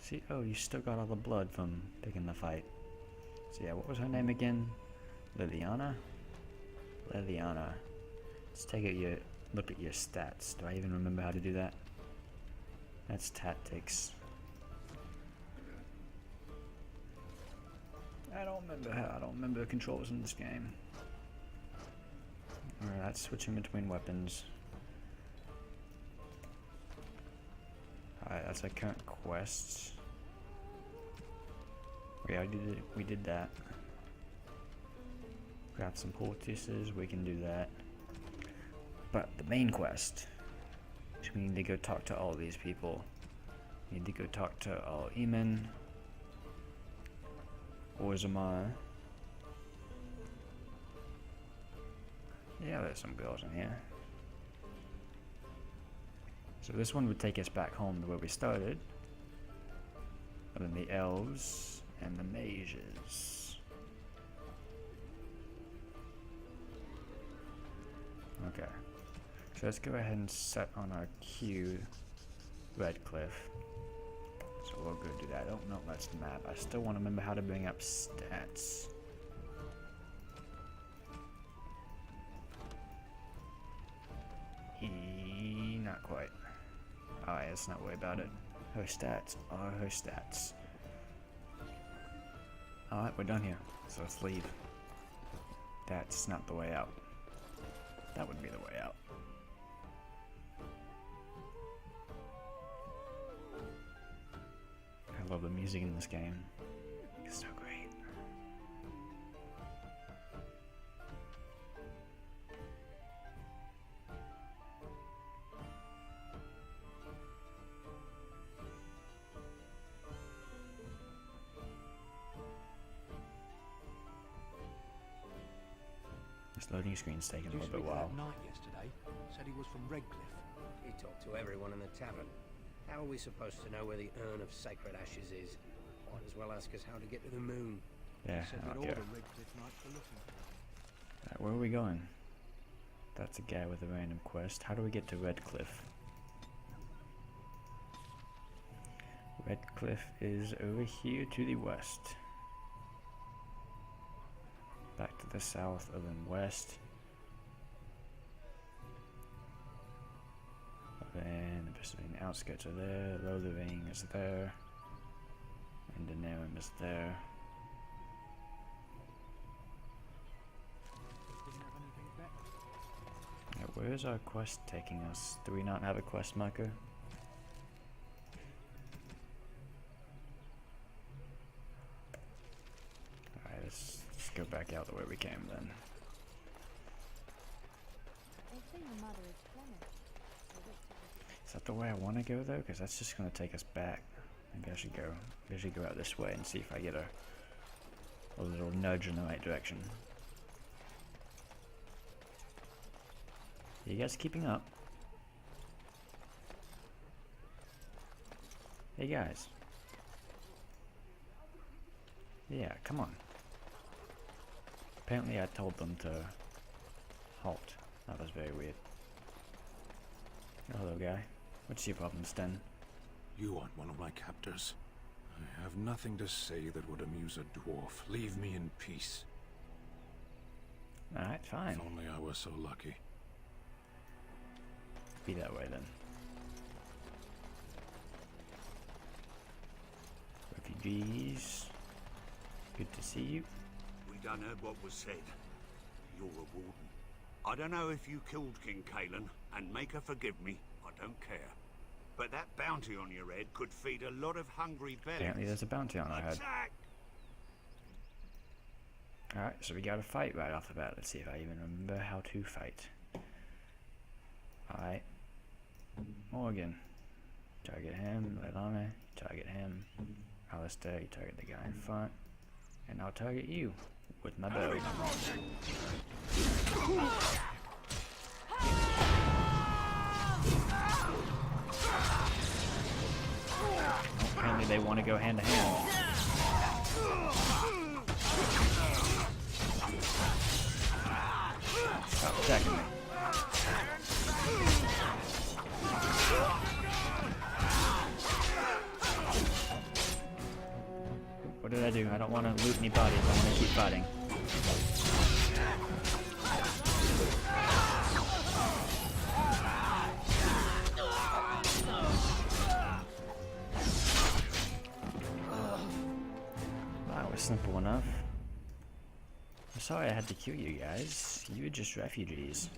See, oh, you still got all the blood from picking the fight. So yeah, what was her name again? Liliana? Liliana. Let's take a look at your stats. Do I even remember how to do that? That's tactics. I don't remember the controls in this game. Alright, that's switching between weapons. Alright, that's our current quests. We did that. Grab some poultices, we can do that. But the main quest, which we need to go talk to all these people. We need to go talk to Arl Eamon, Orzamar. Yeah, there's some girls in here. So this one would take us back home to where we started. And then the elves and the mages. Okay. So let's go ahead and set on our queue Redcliffe. So we'll go do that. Oh no, that's the map. I still want to remember how to bring up stats. Not quite. Alright, let's not worry about it. Her stats are her stats. Alright, we're done here. So let's leave. That's not the way out. That would be the way out. I love the music in this game. It's so great. This loading screen's taking a little bit while. Knight yesterday said he was from Redcliffe. He talked to everyone in the tavern. How are we supposed to know where the urn of sacred ashes is? Might as well ask us how to get to the moon. Yeah, He said that all okay. the Redcliffe Knights were looking for. Right, where are we going? That's a guy with a random quest. How do we get to Redcliffe? Redcliffe is over here to the west. Back to the south, and then west. Then the Brazilian outskirts are there, Lothering is there, and Denerim is there. Didn't have anything better. Yeah, where is our quest taking us? Do we not have a quest marker? Alright, let's go back out the way we came then. They say your mother is Flemish. Is that the way I want to go though? Because that's just going to take us back. Maybe I should go out this way and see if I get a little nudge in the right direction. Are you guys keeping up? Hey guys. Yeah, come on. Apparently I told them to halt. That was very weird. Hello guy. What's your problem, Sten? You aren't one of my captors. I have nothing to say that would amuse a dwarf. Leave me in peace. Alright, fine. If only I were so lucky. Be that way then. Refugees. Good to see you. We done heard what was said. You're a warden. I don't know if you killed King Kalen, and make her forgive me, I don't care. But that bounty on your head could feed a lot of hungry bellies. Apparently there's a bounty on our head. Attack! Alright, so we gotta fight right off the bat. Let's see if I even remember how to fight. Alright. Morgan. Target him. Leilani. Target him. Alistair, you target the guy in front. And I'll target you with my bow. Apparently they want to go hand to hand. Stop attacking me. do. I don't want to loot any bodies. I want to keep fighting. That was simple enough. I'm sorry I had to kill you guys. You were just refugees.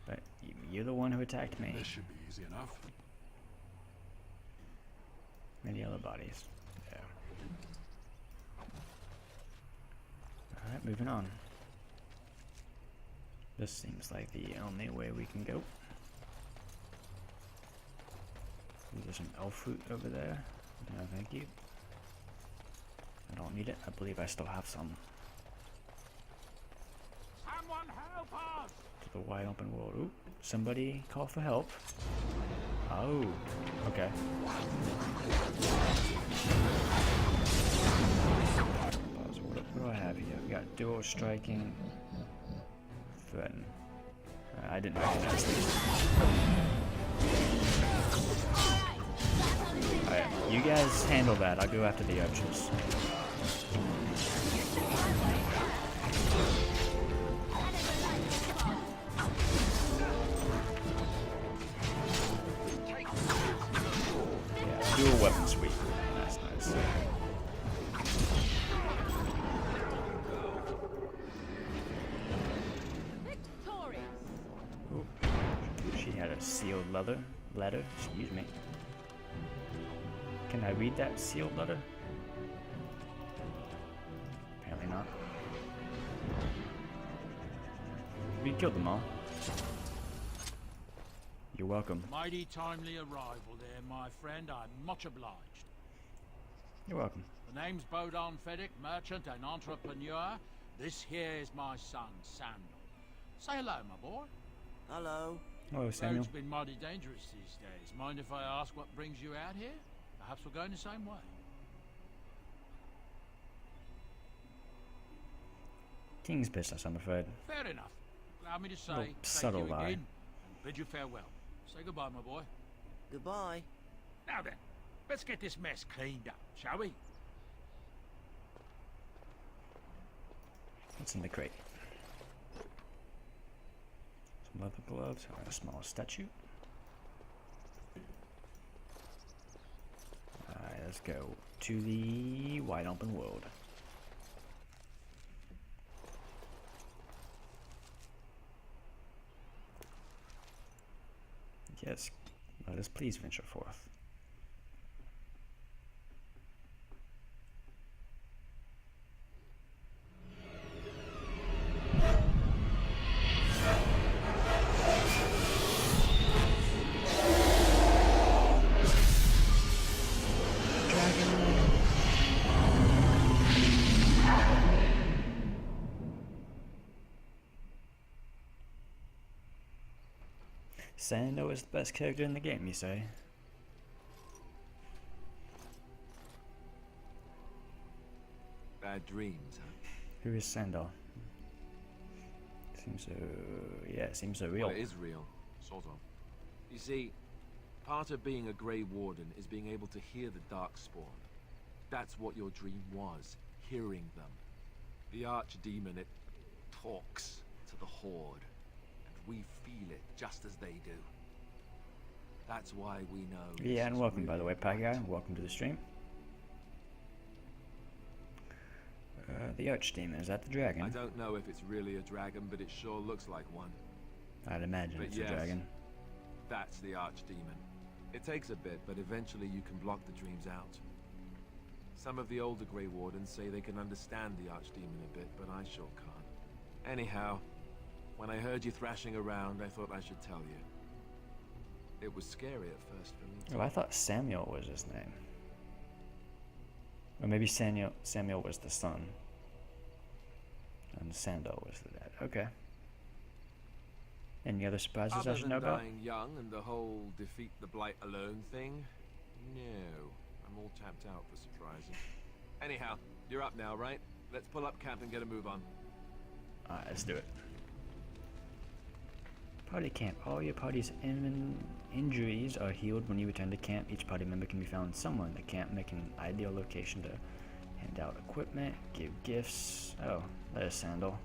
But you're the one who attacked me. This should be easy enough. Many other bodies. Yeah. Alright, moving on. This seems like the only way we can go. There's some elf fruit over there. No, thank you. I don't need it. I believe I still have some. Someone help us! To the wide open world. Ooh, somebody call for help. Oh, okay. What do I have here? We got dual striking. Threaten. I didn't recognize these. Alright, you guys handle that. I'll go after the archers. Yeah, dual weapon sweep. That's nice. Ooh. She had a sealed letter. Excuse me. Can I read that sealed letter? Apparently not. We killed them all. You're welcome. Mighty timely arrival there, my friend. I'm much obliged. You're welcome. The name's Bodon Feddick, merchant and entrepreneur. This here is my son, Samuel. Say hello, my boy. Hello. Hello, Samuel. Road's been mighty dangerous these days. Mind if I ask what brings you out here? Perhaps we're going the same way. King's business, I'm afraid. Fair enough. Allow me to say Little thank subtle you lie. again and bid you farewell. Say goodbye, my boy. Goodbye. Now then, let's get this mess cleaned up, shall we? What's in the crate? Some leather gloves, a small statue. Alright, let's go to the wide open world. Yes, let us please venture forth. Sando is the best character in the game, you say? Bad dreams, huh? Who is Sandal? Seems so... yeah, seems so real. Well, it is real, sort of. You see, part of being a Grey Warden is being able to hear the Darkspawn. That's what your dream was, hearing them. The Archdemon, it talks to the Horde. We feel it just as they do. That's why we know. Yeah, and welcome, by the way, Pie Guy. Welcome to the stream. The Archdemon, is that the dragon? I don't know if it's really a dragon, but it sure looks like one. I'd imagine But it's yes, a dragon. That's the Archdemon. It takes a bit, but eventually you can block the dreams out. Some of the older Grey Wardens say they can understand the Archdemon a bit, but I sure can't. Anyhow, when I heard you thrashing around, I thought I should tell you. It was scary at first for me too. Oh, I thought Samuel was his name. Or maybe Samuel was the son. And Sandal was the dad. Okay. Any other surprises Other I should than know about? dying young and the whole defeat the Blight alone thing, no. I'm all tapped out for surprises. Anyhow, you're up now, right? Let's pull up camp and get a move on. Alright, let's do it. Party camp. All your party's injuries are healed when you return to camp. Each party member can be found somewhere in the camp, making an ideal location to Hand out equipment, give gifts. Oh, there's Sandal.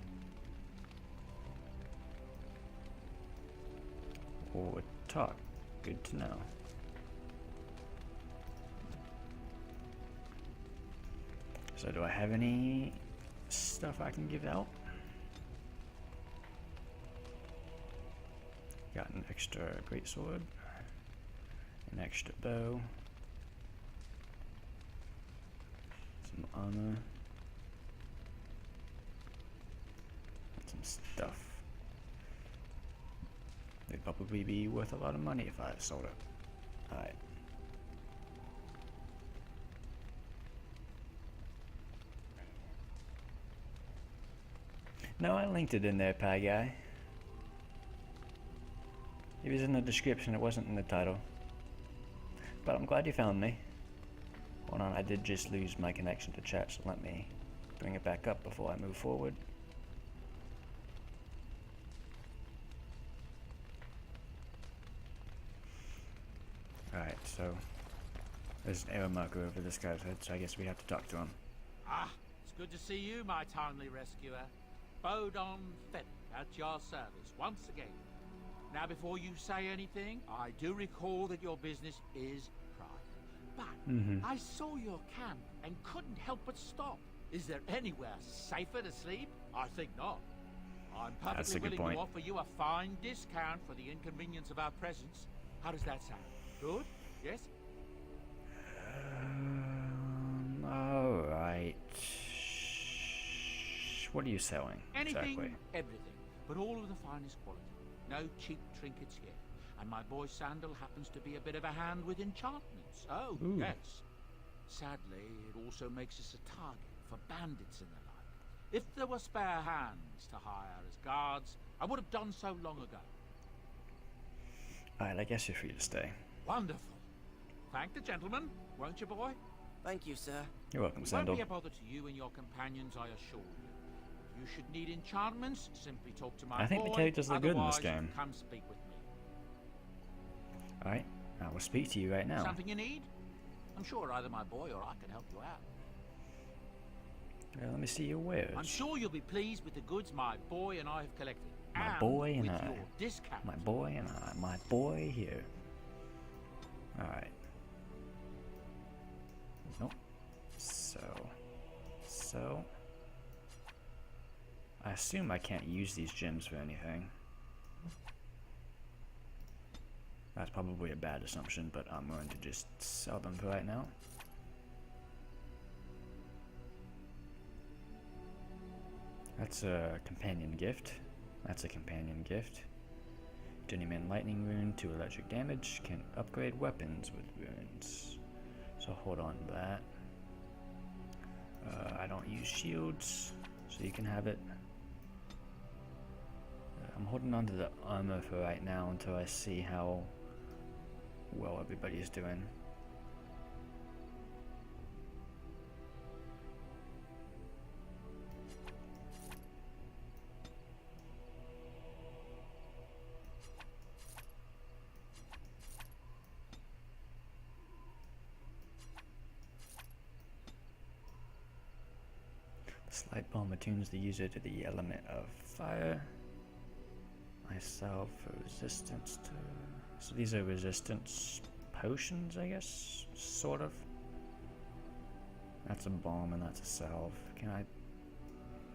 Or talk. Good to know. So do I have any stuff I can give out? Got an extra greatsword, an extra bow, some armor, and some stuff. They'd probably be worth a lot of money if I sold it. Alright. No, I linked it in there, pie guy. It was in the description, it wasn't in the title. But I'm glad you found me. Hold on, I did just lose my connection to chat, so let me bring it back up before I move forward. Alright, so there's an arrow marker over this guy's head, so I guess we have to talk to him. Ah, it's good to see you, my timely rescuer. Bodon Fett at your service once again. Now, before you say anything, I do recall that your business is private. But I saw your camp and couldn't help but stop. Is there anywhere safer to sleep? I think not. I'm perfectly willing to offer you a fine discount for the inconvenience of our presence. How does that sound? Good? Yes? Alright. What are you selling? Anything, exactly? everything, but all of the finest quality. No cheap trinkets here. And my boy Sandal happens to be a bit of a hand with enchantments. Oh, yes. Sadly, it also makes us a target for bandits and the like. If there were spare hands to hire as guards, I would have done so long ago. Alright, I guess you're free to stay. Wonderful. Thank the gentleman, won't you, boy? Thank you, sir. You're welcome, It Sandal. won't be a bother to you and your companions, I assure you. If you should need enchantments, simply talk to my boy. I think the characters look good in this Otherwise, game. come speak with me. Alright, I will speak to you right now. Something you need? I'm sure either my boy or I can help you out. Let me see your wares. I'm sure you'll be pleased with the goods my boy and I have collected. My boy and with I. Your discount. My boy and I. My boy here. Alright. Nope. So. I assume I can't use these gems for anything. That's probably a bad assumption, but I'm going to just sell them for right now. That's a companion gift. That's a companion gift. Journeyman lightning rune to electric damage can upgrade weapons with runes. So hold on to that. I don't use shields, so you can have it. I'm holding on to the armor for right now until I see how well everybody is doing. Slight bomb attunes the user to the element of fire. Myself resistance to. So these are resistance potions, I guess? Sort of. That's a bomb and that's a salve. Can I?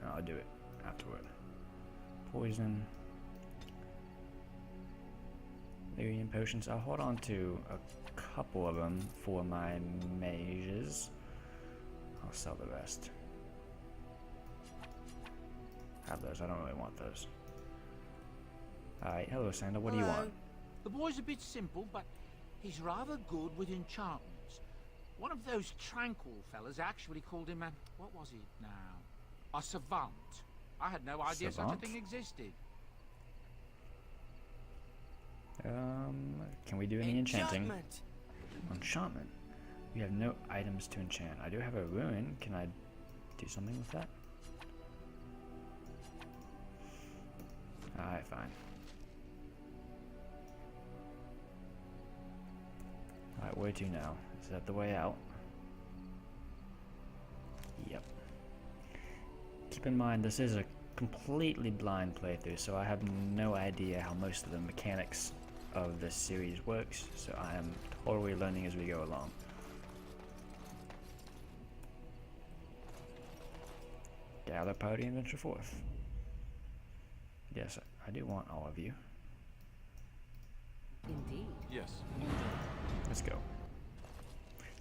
No, I'll do it afterward. Poison. Lyrian potions. I'll hold on to a couple of them for my mages. I'll sell the rest. Have those. I don't really want those. Alright, hello Sandal, what do you want? The boy's a bit simple, but he's rather good with enchantments. One of those tranquil fellas actually called him a... what was he now? A savant. I had no idea such a thing existed. Can we do any enchanting? Enchantment. We have no items to enchant. I do have a rune. Can I do something with that? Alright, fine. Alright, where to now? Is that the way out? keep in mind this is a completely blind playthrough, so I have no idea how most of the mechanics of this series works, so I am totally learning as we go along. Gather party and venture forth. Yes, I do want all of you. Indeed. Yes. Let's go.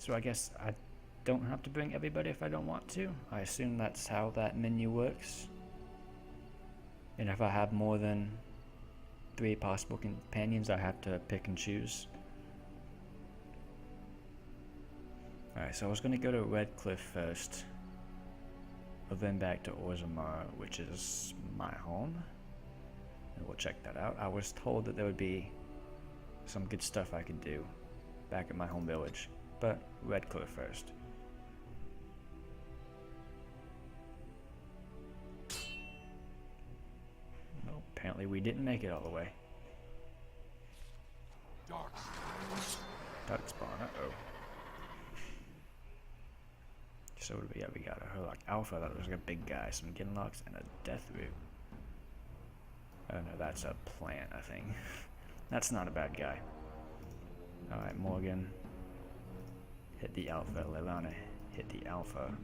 So I guess I don't have to bring everybody if I don't want to. I assume that's how that menu works. And if I have more than 3 possible companions, I have to pick and choose. Alright, so I was going to go to Redcliffe first, but then back to Orzammar, which is my home. And we'll check that out. I was told that there would be some good stuff I could do back at my home village, but Redcliffe first. Well, apparently we didn't make it all the way. Dark spawn, uh-oh. So what do we got? We got a Herlock Alpha, that was like a big guy, some Ginlocks, and a Death Root. Oh no, that's a plant, I think. That's not a bad guy. Alright, Morgan. Hit the Alpha. Lelana. Hit the Alpha.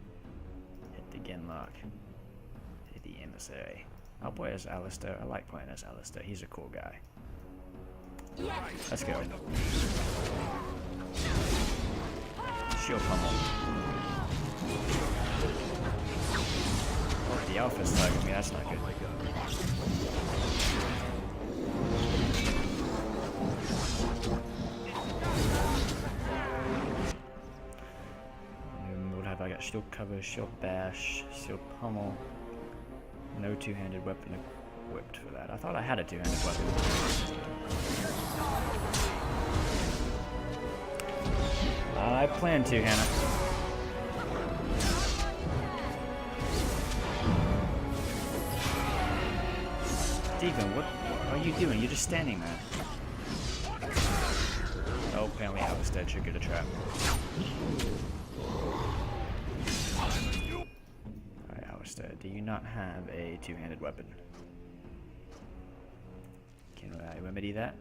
Hit the Genlock. Hit the Emissary. I'll play as Alistair. I like playing as Alistair. He's a cool guy. Let's go. Shield pummel. Oh, the Alpha's targeting me. That's not good. What have I got? Shield cover, shield bash, shield pummel. No two-handed weapon equipped for that. I thought I had a two-handed weapon. I plan to, Hannah. Stephen, what are you doing? You're just standing there. Oh, apparently Alistair triggered a trap. Alright, Alistair, do you not have a two-handed weapon? Can I remedy that?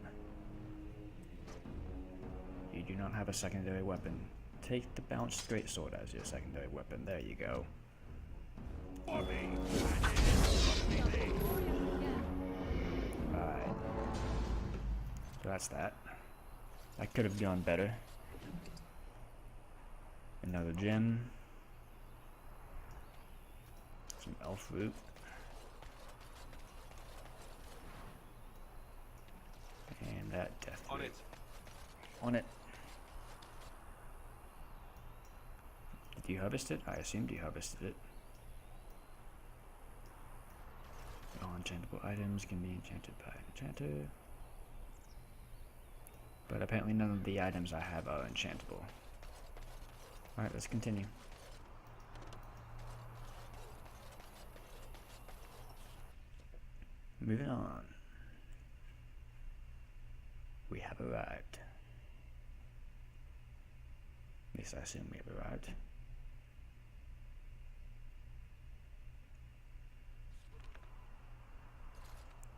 You do not have a secondary weapon. Take the balanced greatsword as your secondary weapon. There you go. Alright. So that's that. That could have gone better. Another gem. Some elf root. And that death root. On it. On it. Did you harvest it? I assumed you harvested it. All enchantable items can be enchanted by an enchanter. But apparently none of the items I have are enchantable. Alright, let's continue. Moving on. We have arrived. At least I assume we have arrived.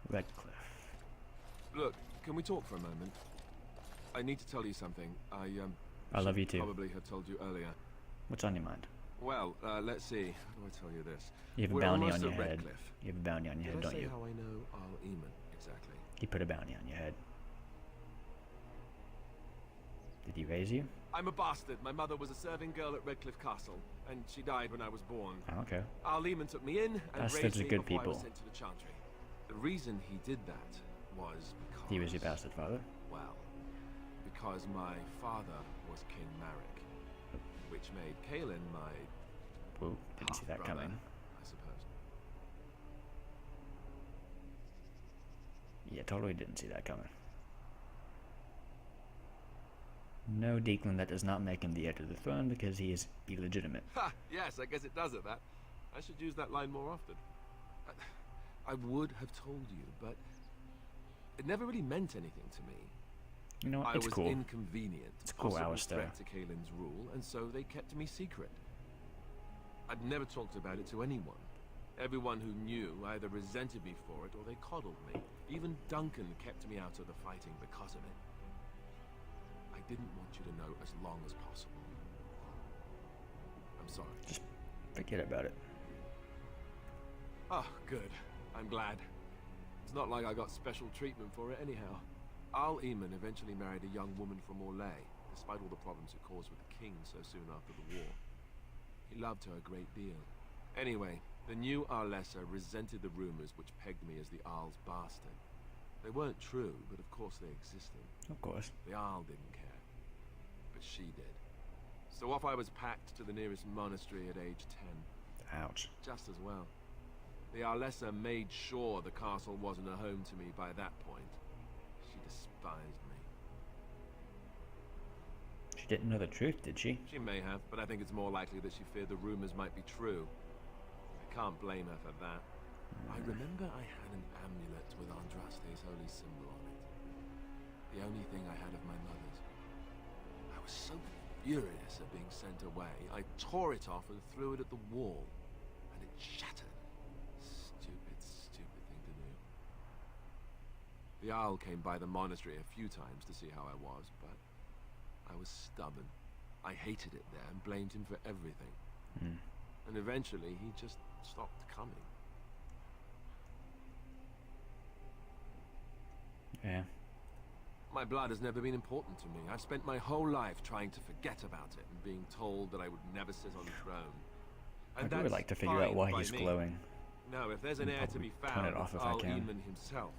Redcliffe. Look, can we talk for a moment? I need to tell you something. I love you too. Probably have told you earlier. What's on your mind? Well, let's see. How do I tell you this? You have a We're bounty almost on your at head. Redcliffe. You have a bounty on your head, Did I don't say you? how I know Arl Eamon exactly? He put a bounty on your head. Did he raise you? I'm a bastard. My mother was a serving girl at Redcliffe Castle, and she died when I was born. Oh, okay. Arl Eamon took me in and Bastards raised are me good before I was people. sent to the Chantry. The reason he did that was because... He was your bastard father? Well, because my father was King Marek, which made Kaelin my Whoa, didn't see that half-brother, coming. I suppose. Yeah, totally didn't see that coming. No, Declan, that does not make him the heir to the throne because he is illegitimate. Ha! Yes, I guess it does at that. I should use that line more often. I would have told you, but it never really meant anything to me. You know what? I It's was cool. inconvenient. It's cool, possible Alistair. threat to Kaelin's rule, and so they kept me secret. I'd never talked about it to anyone. Everyone who knew either resented me for it or they coddled me. Even Duncan kept me out of the fighting because of it. I didn't want you to know as long as possible. I'm sorry. Just forget about it. Oh, good. I'm glad. It's not like I got special treatment for it anyhow. Arl Eamon eventually married a young woman from Orlais, despite all the problems it caused with the king so soon after the war. He loved her a great deal. Anyway, the new Arlessa resented the rumors which pegged me as the Arl's bastard. They weren't true, but of course they existed. Of course. The Arl didn't care, but she did. So off I was packed to the nearest monastery at age 10. Ouch. Just as well. The Arlessa made sure the castle wasn't a home to me by that point. She despised me. She didn't know the truth, did she? She may have, but I think it's more likely that she feared the rumors might be true. I can't blame her for that. I remember I had an amulet with Andraste's holy symbol on it. The only thing I had of my mother's. I was so furious at being sent away, I tore it off and threw it at the wall. And it shattered. Stupid thing to do. The Arl came by the monastery a few times to see how I was, but I was stubborn. I hated it there and blamed him for everything. And eventually he just stopped coming. Yeah. My blood has never been important to me. I've spent my whole life trying to forget about it and being told that I would never sit on the throne. And I would like to figure out why he's glowing. No, if there's an heir to be turn found, it off it's if I Arl can. Eamon himself.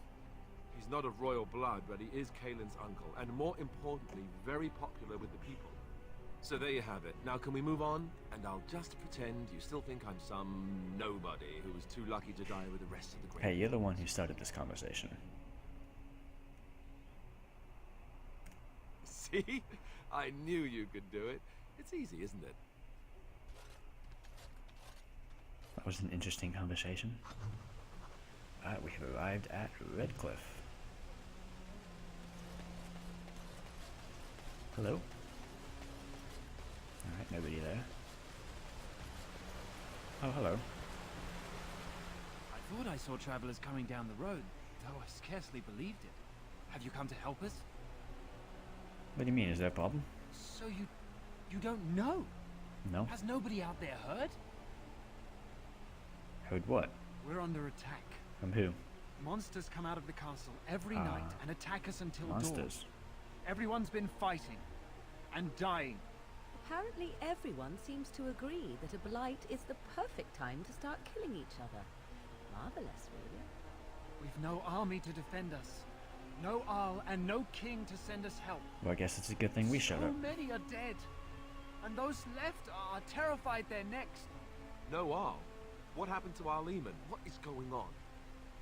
He's not of royal blood, but he is Kaelin's uncle, and more importantly, very popular with the people. So there you have it. Now can we move on? And I'll just pretend you still think I'm some nobody who was too lucky to die with the rest of the great. Hey, you're the one who started this conversation. See? I knew you could do it. It's easy, isn't it? That was an interesting conversation. We have arrived at Redcliffe. Hello? Alright, nobody there. Oh, hello. I thought I saw travelers coming down the road, though I scarcely believed it. Have you come to help us? What do you mean, is there a problem? So you don't know? No? Has nobody out there heard? Heard what? We're under attack. From who? Monsters come out of the castle every night and attack us until dawn. Monsters. Everyone's been fighting and dying. Apparently everyone seems to agree that a blight is the perfect time to start killing each other. Marvelous, really. We've no army to defend us. No Arl and no king to send us help. Well, I guess it's a good thing we showed up. So many are dead. And those left are terrified they're next. No Arl? What happened to Arl Eamon? What is going on?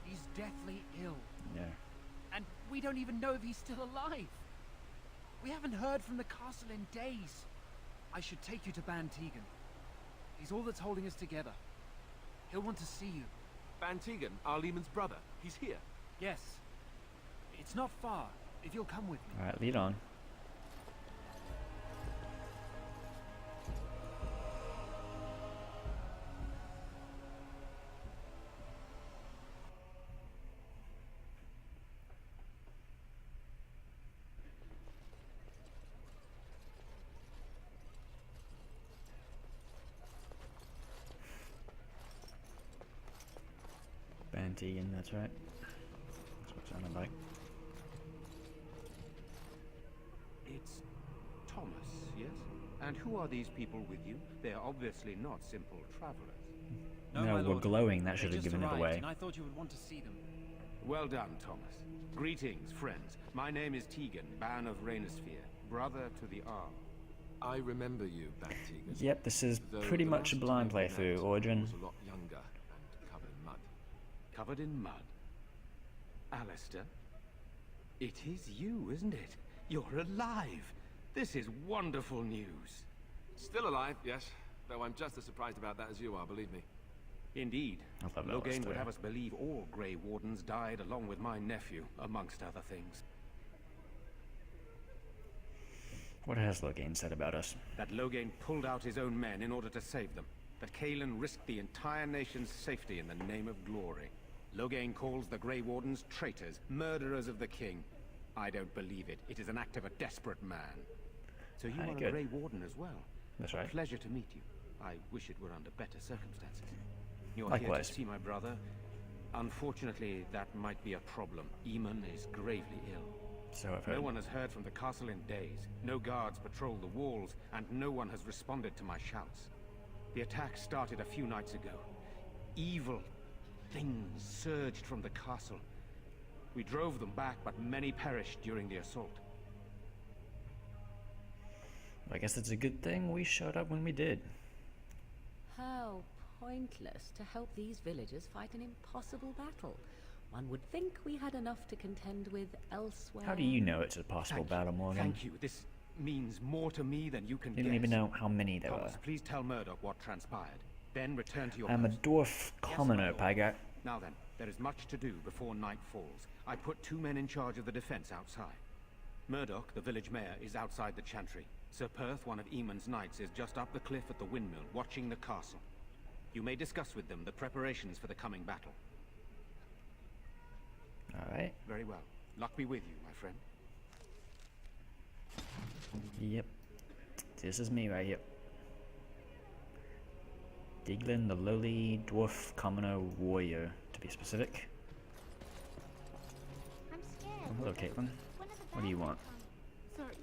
He's deathly ill. Yeah. And we don't even know if he's still alive. We haven't heard from the castle in days. I should take you to Ban Tegan. He's all that's holding us together. He'll want to see you. Ban Tegan, Arl Eamon's brother. He's here. Yes. It's not far, if you'll come with me. Alright, lead on. Bantigan, that's right. That's what it sounded like. It's Thomas, yes? And who are these people with you? They're obviously not simple travelers. No, my we're lord. glowing. That They should have just given it arrived, away. And I thought you would want to see them. Well done, Thomas. Greetings, friends. My name is Tegan, Ban of Rainersphere, brother to the Arl. I remember you, Ban Tegan. Yep, this is Though pretty the much a last blind time we playthrough. met, Origin. I was a lot younger and covered in mud. Covered in mud. Alistair? It is you, isn't it? You're alive! This is wonderful news. Still alive, yes. Though I'm just as surprised about that as you are, believe me. Indeed. I love Logain Alistair. would have us believe all Grey Wardens died along with my nephew, amongst other things. What has Logain said about us? That Logain pulled out his own men in order to save them. that Caelan risked the entire nation's safety in the name of glory. Loghain calls the Grey Wardens traitors, murderers of the king. I don't believe it. It is an act of a desperate man. So you are a Grey Warden as well. That's right. Pleasure to meet you. I wish it were under better circumstances. You're here Likewise. to see my brother. Unfortunately, that might be a problem. Eamon is gravely ill. So I've heard. No one has heard from the castle in days. No guards patrol the walls, and no one has responded to my shouts. The attack started a few nights ago. Evil things surged from the castle. We drove them back, but many perished during the assault. I guess it's a good thing we showed up when we did. How pointless to help these villagers fight an impossible battle. One would think we had enough to contend with elsewhere. How do you know it's a possible battle, Morgan? Thank you. This means more to me than you can You didn't guess. even know how many there Thomas, were. please tell Murdoch what transpired. Then return to your I'm a post. dwarf commoner, Yes, my Pygat. lord. Now then, there is much to do before night falls. I put 2 men in charge of the defense outside. Murdoch, the village mayor, is outside the chantry. Sir Perth, one of Eamon's knights, is just up the cliff at the windmill, watching the castle. You may discuss with them the preparations for the coming battle. Alright. Very well. Luck be with you, my friend. Yep. This is me right here. Diglin, the lowly dwarf commoner warrior, to be specific. I'm scared. Oh, hello, Caitlin. When are the What do you want? Sorry.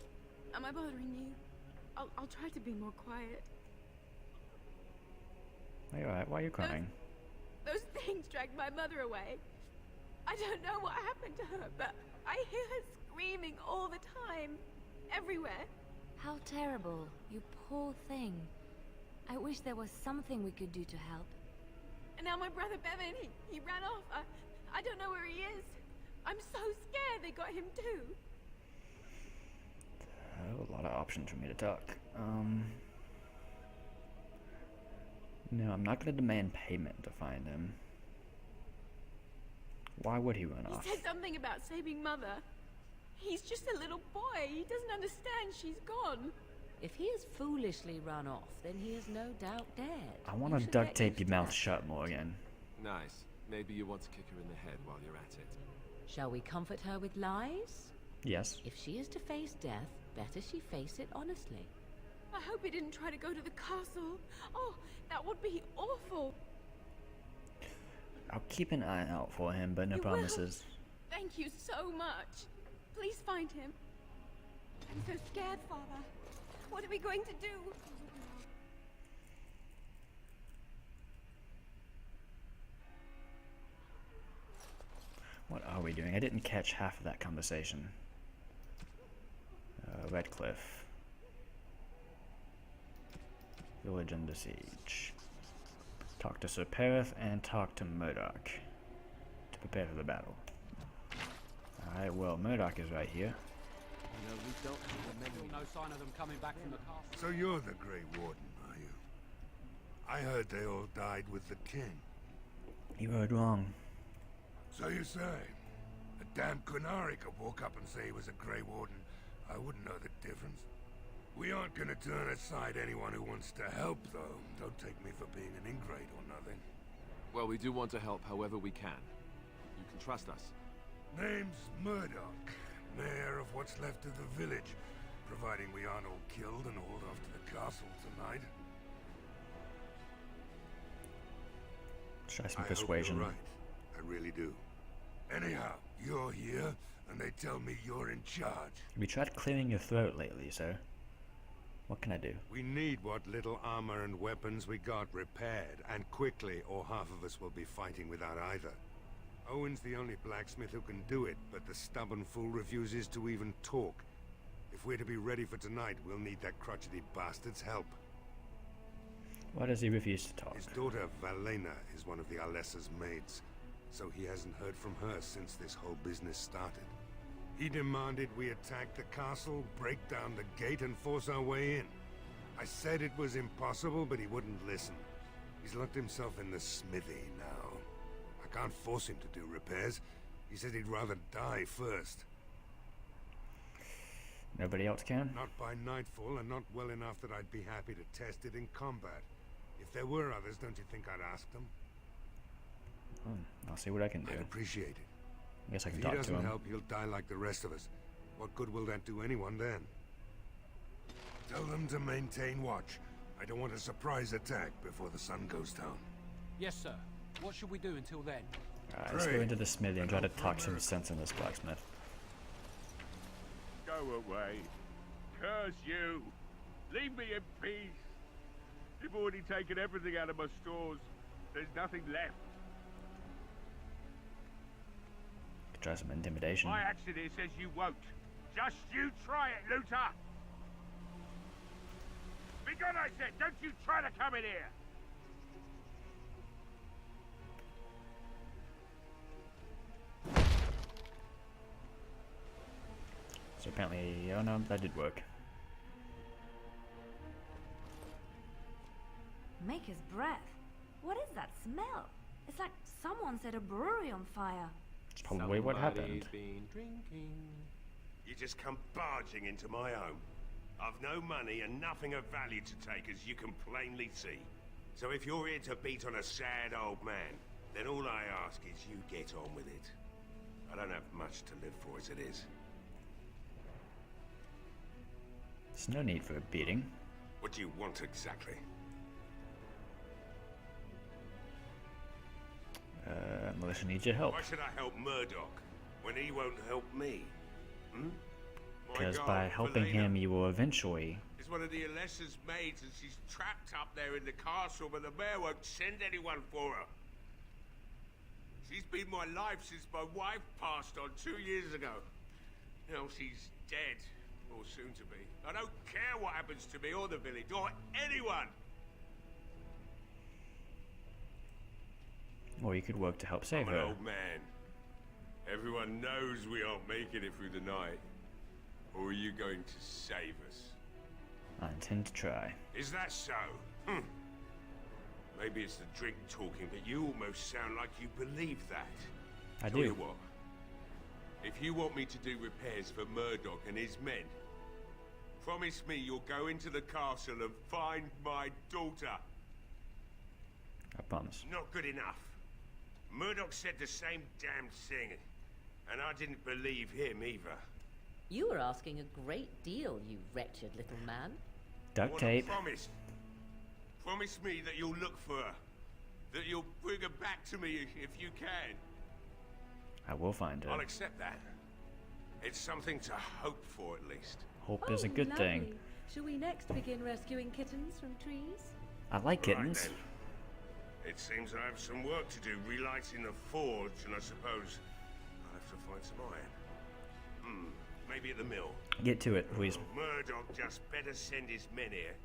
Am I bothering you? I'll try to be more quiet. Are you alright? Why are you crying? Those things dragged my mother away. I don't know what happened to her, but I hear her screaming all the time. Everywhere. How terrible. You poor thing. I wish there was something we could do to help. And now my brother Bevan, he ran off. I don't know where he is. I'm so scared they got him too. A lot of options for me to talk. No, I'm not going to demand payment to find him. Why would he run off? He said something about saving Mother. He's just a little boy. He doesn't understand she's gone. If he has foolishly run off, then he is no doubt dead. I want to duct tape your mouth shut, Morgan. Nice. Maybe you want to kick her in the head while you're at it. Shall we comfort her with lies? Yes. If she is to face death, better she face it honestly. I hope he didn't try to go to the castle. Oh, that would be awful. I'll keep an eye out for him, but no You will? promises. Thank you so much. Please find him. I'm so scared, Father. What are we going to do? What are we doing? I didn't catch half of that conversation. Redcliffe. Village under siege. Talk to Sir Perth and talk to Murdoch to prepare for the battle. Alright, well, Murdoch is right here. You know, we don't remember no sign of them coming back from the castle. So you're the Grey Warden, are you? I heard they all died with the king. You heard wrong. So you say? A damn Qunari could walk up and say he was a Grey Warden. I wouldn't know the difference. We aren't gonna turn aside anyone who wants to help, though. Don't take me for being an ingrate or nothing. Well, we do want to help however we can. You can trust us. Name's Murdoch, mayor of what's left of the village, providing we aren't all killed and hauled off to the castle tonight. Try some I persuasion. hope you're right. I really do. Anyhow, you're here, and they tell me you're in charge. Have you tried clearing your throat lately, sir? What can I do? We need what little armor and weapons we got repaired, and quickly, or half of us will be fighting without either. Owen's the only blacksmith who can do it, but the stubborn fool refuses to even talk. If we're to be ready for tonight, we'll need that crotchety bastard's help. Why does he refuse to talk? His daughter, Valena, is one of the Alessa's maids, so he hasn't heard from her since this whole business started. He demanded we attack the castle, break down the gate, and force our way in. I said it was impossible, but he wouldn't listen. He's locked himself in the smithy now. I can't force him to do repairs. He said he'd rather die first. Nobody else can? Not by nightfall, and not well enough that I'd be happy to test it in combat. If there were others, don't you think I'd ask them? I'll see what I can do. I'd appreciate it. I guess I can If talk he to doesn't him. help, he'll die like the rest of us. What good will that do anyone then? Tell them to maintain watch. I don't want a surprise attack before the sun goes down. Yes, sir. What should we do until then? Alright, let's go into the smithy and try to talk some sense in this blacksmith. Go away. Curse you. Leave me in peace. You've already taken everything out of my stores. There's nothing left. Could try some intimidation. My action here says you won't. Just you try it, Luther. Be gone, I said. Don't you try to come in here. So apparently, oh no, that did work. Maker's breath. What is that smell? It's like someone set a brewery on fire. It's probably what happened. Been drinking. You just come barging into my home. I've no money and nothing of value to take, as you can plainly see. So if you're here to beat on a sad old man, then all I ask is you get on with it. I don't have much to live for as it is. There's no need for a beating. What do you want exactly? Militia needs your help. Why should I help Murdoch when he won't help me? Hmm? Because by helping him, you will eventually... Is one of the Alessa's maids and she's trapped up there in the castle, but the mayor won't send anyone for her. She's been my life since my wife passed on 2 years ago. Now she's dead, or soon to be. I don't care what happens to me or the village, or anyone. Or you could work to help save I'm her. an old man. Everyone knows we aren't making it through the night. Or are you going to save us? I intend to try. Is that so? Maybe it's the drink talking, but you almost sound like you believe that. I Tell do. you what. If you want me to do repairs for Murdoch and his men, promise me you'll go into the castle and find my daughter. I promise. Not good enough. Murdoch said the same damn thing, and I didn't believe him either. You were asking a great deal, you wretched little man. Duct tape. Promise me that you'll look for her. That you'll bring her back to me if you can. I will find her. I'll accept that. It's something to hope for, at least. Hope is a good thing. Lovely. Shall we next begin rescuing kittens from trees? I like kittens. Right, then. It seems I have some work to do relighting the forge, and I suppose I'll have to find some iron. Maybe at the mill. Get to it, please. Murdoch just better send his men here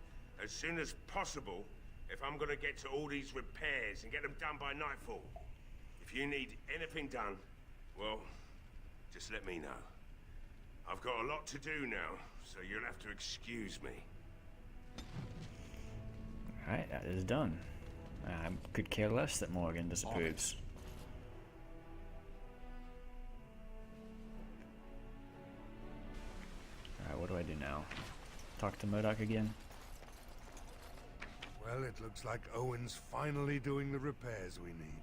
as soon as possible if I'm gonna get to all these repairs and get them done by nightfall. If you need anything done, well, just let me know. I've got a lot to do now, so you'll have to excuse me. Alright, that is done. I could care less that Morgan disapproves. Alright, what do I do now? Talk to Murdoch again? Well, it looks like Owen's finally doing the repairs we need.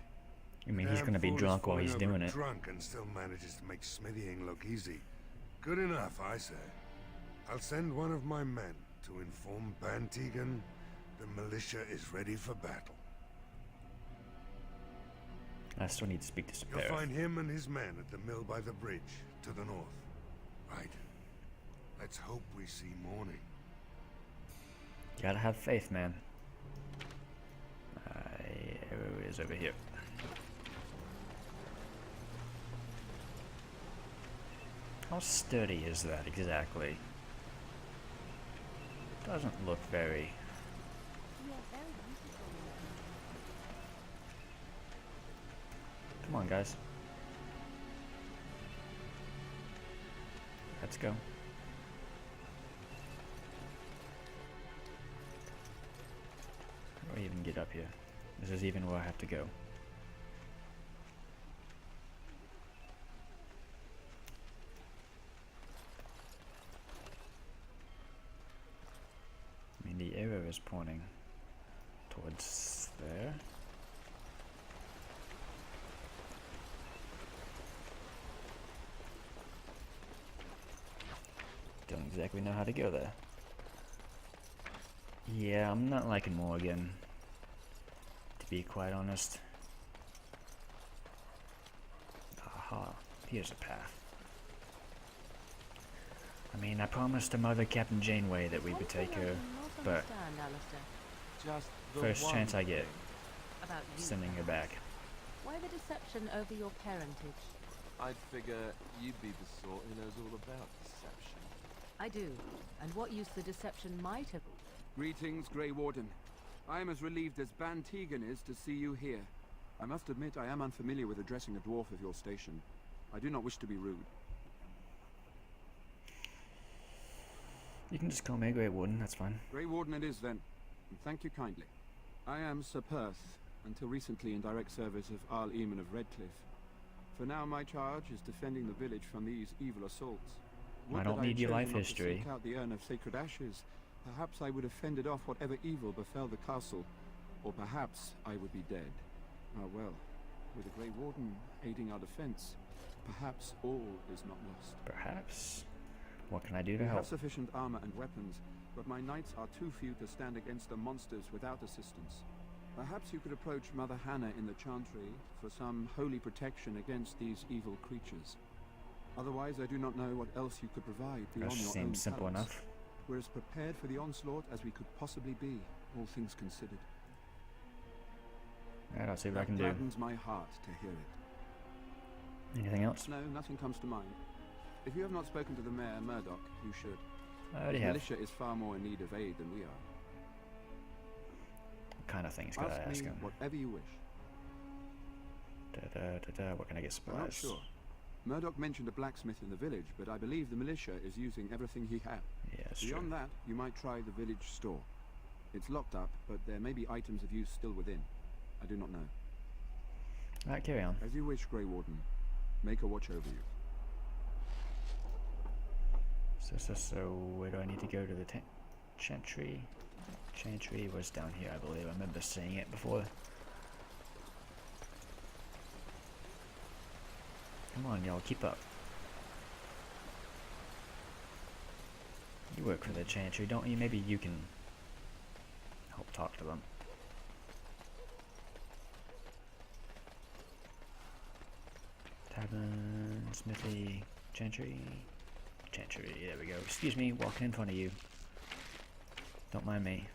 You mean he's gonna be drunk while he's doing it? Drunk and still manages to make smithying look easy. Good enough, I say. I'll send one of my men to inform Bantegan the militia is ready for battle. I still need to speak to You'll Spare. find him and his men at the mill by the bridge to the north. Right. Let's hope we see morning. You gotta have faith, man. Arrow is over here. How sturdy is that exactly? Doesn't look very. Come on, guys. Let's go. How do I even get up here? This is even where I have to go. I mean, the arrow is pointing towards there. Don't exactly know how to go there. Yeah, I'm not liking Morgan, to be quite honest. Aha, here's a path. I mean, I promised to Mother Captain Janeway that we would take her, but first chance I get, sending her back. Why the deception over your parentage? I'd figure you'd be the sort who knows all about deception. I do. And what use the deception might have... Greetings, Grey Warden. I am as relieved as Ban Tegan is to see you here. I must admit I am unfamiliar with addressing a dwarf of your station. I do not wish to be rude. You can just call me Grey Warden, that's fine. Grey Warden it is then, and thank you kindly. I am Sir Perth, until recently in direct service of Arl Eamon of Redcliffe. For now my charge is defending the village from these evil assaults. I don't need your life history. Seek out the urn of sacred ashes, perhaps I would have fended off whatever evil befell the castle, or perhaps I would be dead. Ah well, with the Grey Warden aiding our defense, perhaps all is not lost. Perhaps? What can I do to We help? have sufficient armor and weapons, but my knights are too few to stand against the monsters without assistance. Perhaps you could approach Mother Hannah in the Chantry for some holy protection against these evil creatures. Otherwise, I do not know what else you could provide beyond That your own seems simple talents. enough. We're as prepared for the onslaught as we could possibly be, all things considered. Alright, I'll see what I That can do. gladdens my heart to hear it. Anything else? No, nothing comes to mind. If you have not spoken to the Mayor, Murdoch, you should. I already the have. militia is far more in need of aid than we are. What kind of things could I ask me him? whatever you wish. What can I get I'm not supplies? sure. Murdoch mentioned a blacksmith in the village, but I believe the militia is using everything he has. Yeah, that's Beyond true. that, you might try the village store. It's locked up, but there may be items of use still within. I do not know. Alright, carry on. As you wish, Grey Warden. Make a watch over you. So where do I need to go to the Chantry? Chantry was down here, I believe. I remember seeing it before. Come on, y'all, keep up. You work for the Chantry, don't you? Maybe you can help talk to them. Tavern, Smithy, Chantry. Chantry, there we go. Excuse me, walking in front of you. Don't mind me.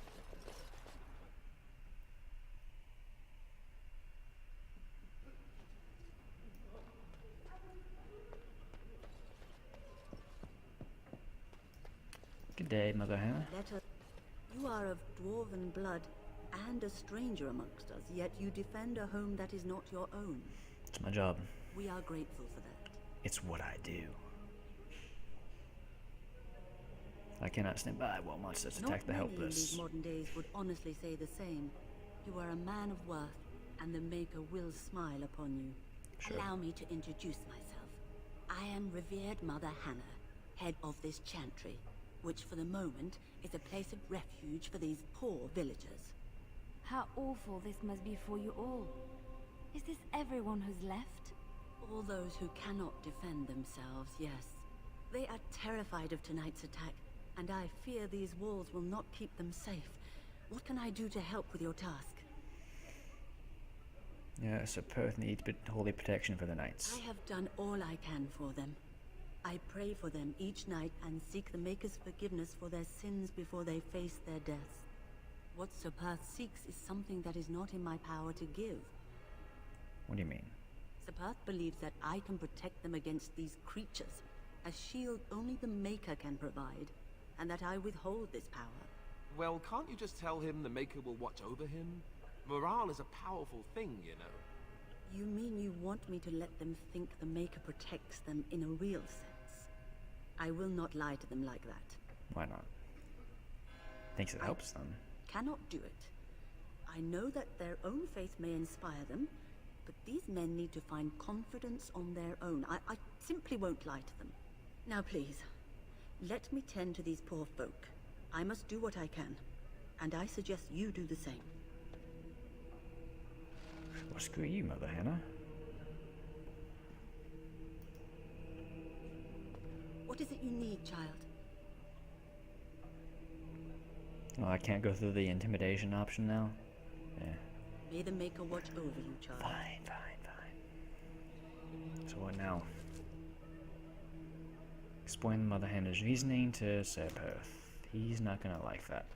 Good day, Mother Hannah. You are of dwarven blood and a stranger amongst us, yet you defend a home that is not your own. It's my job. We are grateful for that. It's what I do. I cannot stand by while monsters attack the Not many in helpless. these modern days would honestly say the same. You are a man of worth, and the Maker will smile upon you. Sure. Allow me to introduce myself. I am revered Mother Hannah, head of this chantry, which for the moment is a place of refuge for these poor villagers. How awful this must be for you all. Is this everyone who's left? All those who cannot defend themselves, yes. They are terrified of tonight's attack, and I fear these walls will not keep them safe. What can I do to help with your task? Yeah, so Perth needs holy protection for the knights. I have done all I can for them. I pray for them each night and seek the Maker's forgiveness for their sins before they face their deaths. What Sir Perth seeks is something that is not in my power to give. What do you mean? Sir Perth believes that I can protect them against these creatures, a shield only the Maker can provide, and that I withhold this power. Well, can't you just tell him the Maker will watch over him? Morale is a powerful thing, you know. You mean you want me to let them think the Maker protects them in a real sense? I will not lie to them like that. Why not? Thinks it helps them. Cannot do it. I know that their own faith may inspire them, but these men need to find confidence on their own. I simply won't lie to them. Now please, let me tend to these poor folk. I must do what I can, and I suggest you do the same. Well, screw you, Mother Hannah. What is it you need, child? Oh, I can't go through the intimidation option now? Yeah. May the Maker watch over you, child. Fine. So what now? Explain Mother Hannah's reasoning to Sir Perth. He's not gonna like that.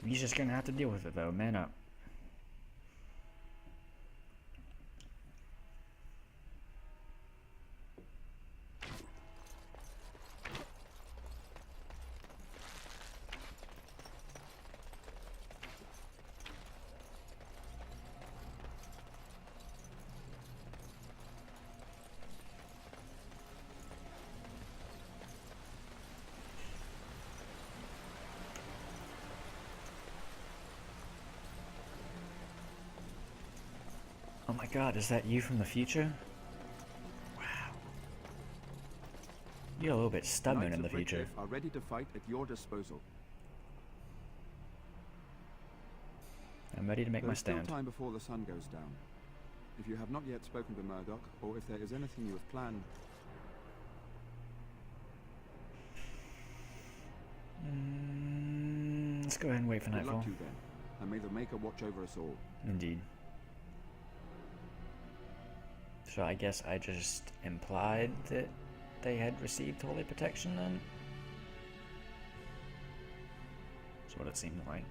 He's just gonna have to deal with it though, man up. Oh my god, is that you from the future? Wow. You're a little bit stubborn in the future. Redcliffe are ready to fight at your disposal. I'm ready to make my There's stand. still time before the sun goes down. If you have not yet spoken to Murdoch, or if there is anything you have planned... Let's go ahead and wait for Good luck nightfall. to you then, and may the Maker watch over us all. Indeed. So I guess I just implied that they had received holy protection then? That's what it seemed like.